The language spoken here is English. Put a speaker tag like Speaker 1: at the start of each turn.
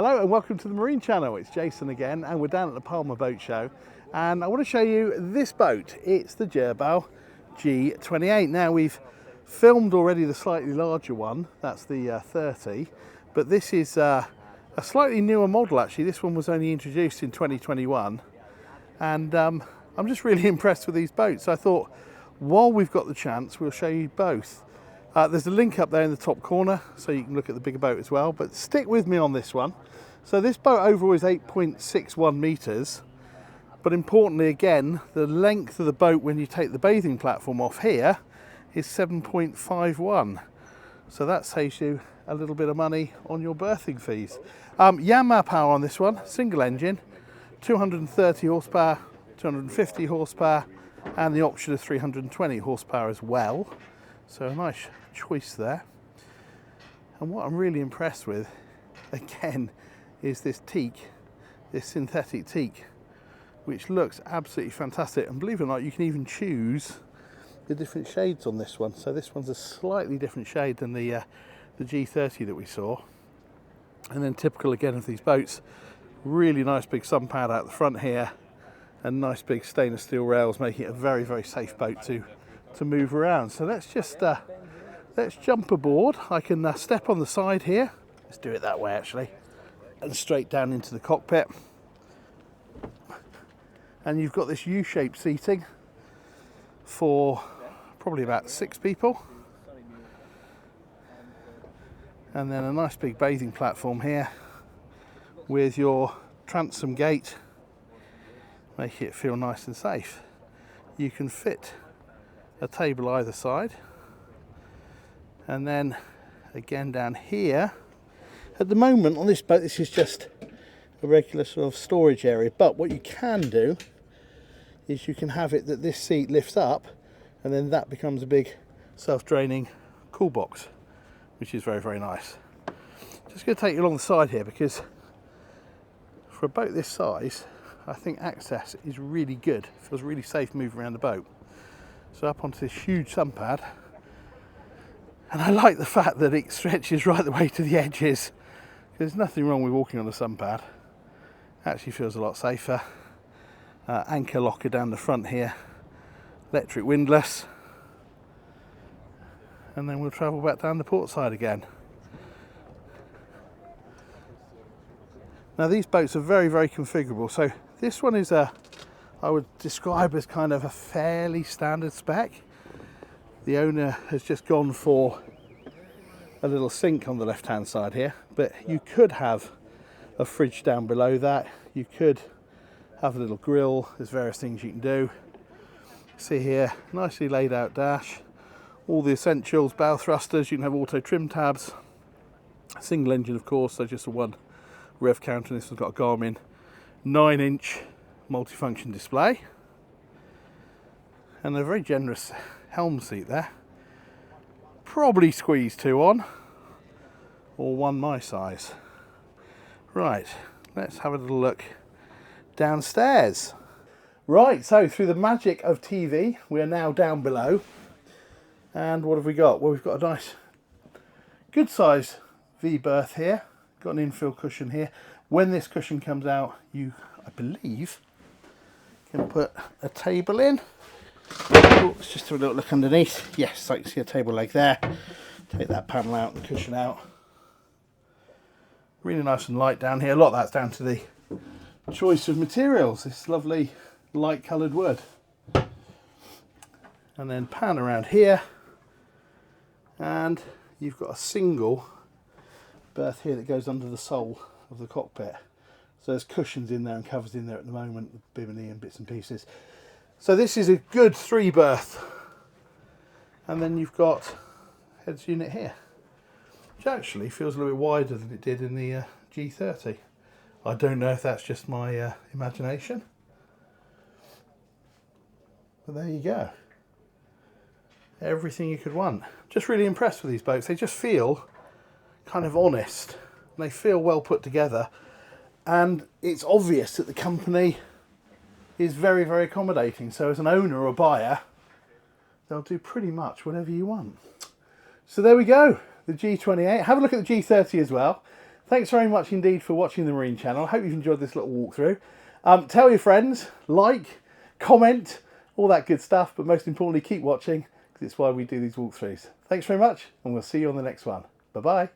Speaker 1: Hello and welcome to the Marine Channel. It's Jason again and we're down at the Palma Boat Show and I want to show you this boat. It's the Girbau G28. Now we've filmed already the slightly larger one, that's the 30, but this is a slightly newer model actually. This one was only introduced in 2021 and I'm just really impressed with these boats. I thought while we've got the chance we'll show you both. There's a link up there in the top corner so you can look at the bigger boat as well, but stick with me on this one. So this boat overall is 8.61 metres, but importantly again, the length of the boat when you take the bathing platform off here is 7.51. So that saves you a little bit of money on your berthing fees. Yanmar power on this one, single engine, 230 horsepower, 250 horsepower, and the option of 320 horsepower as well. So a nice choice there. And what I'm really impressed with, again, is this teak, this synthetic teak, which looks absolutely fantastic. And believe it or not, you can even choose the different shades on this one. So this one's a slightly different shade than the G30 that we saw. And then typical again of these boats, really nice big sun pad out the front here, and nice big stainless steel rails, making it a very, very safe boat to move around. So let's just let's jump aboard. I can step on the side here. Let's do it that way actually, and straight down into the cockpit. And you've got this U-shaped seating for probably about 6 people, and then a nice big bathing platform here with your transom gate, make it feel nice and safe. You can fit a table either side, and then again down here, at the moment on this boat this is just a regular sort of storage area, but what you can do is you can have it that this seat lifts up and then that becomes a big self-draining cool box, which is very, very nice. Just going to take you along the side here because for a boat this size I think access is really good. It feels really safe moving around the boat. So up onto this huge sun pad, and I like the fact that it stretches right the way to the edges. There's nothing wrong with walking on the sun pad. It actually feels a lot safer. Anchor locker down the front here, electric windlass, and then we'll travel back down the port side again. Now these boats are very, very configurable. So this one is I would describe as kind of a fairly standard spec. The owner has just gone for a little sink on the left hand side here, but you could have a fridge down below that. You could have a little grill. There's various things you can do. See here, nicely laid out dash, all the essentials, bow thrusters, you can have auto trim tabs, single engine of course, so just a one rev counter. This one's got a Garmin 9-inch multifunction display and a very generous helm seat there. Probably squeeze 2 on, or one my size. Right, let's have a little look downstairs. Right, so through the magic of TV we are now down below, and what have we got? Well, we've got a nice good size V berth here, got an infill cushion here. When this cushion comes out, you, I believe, can put a table in. Oh, let's just have a little look underneath. Yes, I can see a table leg there. Take that panel out, the cushion out. Really nice and light down here. A lot of that's down to the choice of materials. This lovely light coloured wood. And then pan around here, and you've got a single berth here that goes under the sole of the cockpit. So there's cushions in there and covers in there at the moment, bimini and bits and pieces. So this is a good 3 berth. And then you've got heads unit here, which actually feels a little bit wider than it did in the G30. I don't know if that's just my imagination, but there you go. Everything you could want. Just really impressed with these boats. They just feel kind of honest. They feel well put together. And it's obvious that the company is very, very accommodating. So as an owner or a buyer, they'll do pretty much whatever you want. So there we go, the G28. Have a look at the G30 as well. Thanks very much indeed for watching the Marine Channel. I hope you've enjoyed this little walkthrough. Tell your friends, like, comment, all that good stuff, but most importantly, keep watching, because it's why we do these walkthroughs. Thanks very much, and we'll see you on the next one. Bye-bye.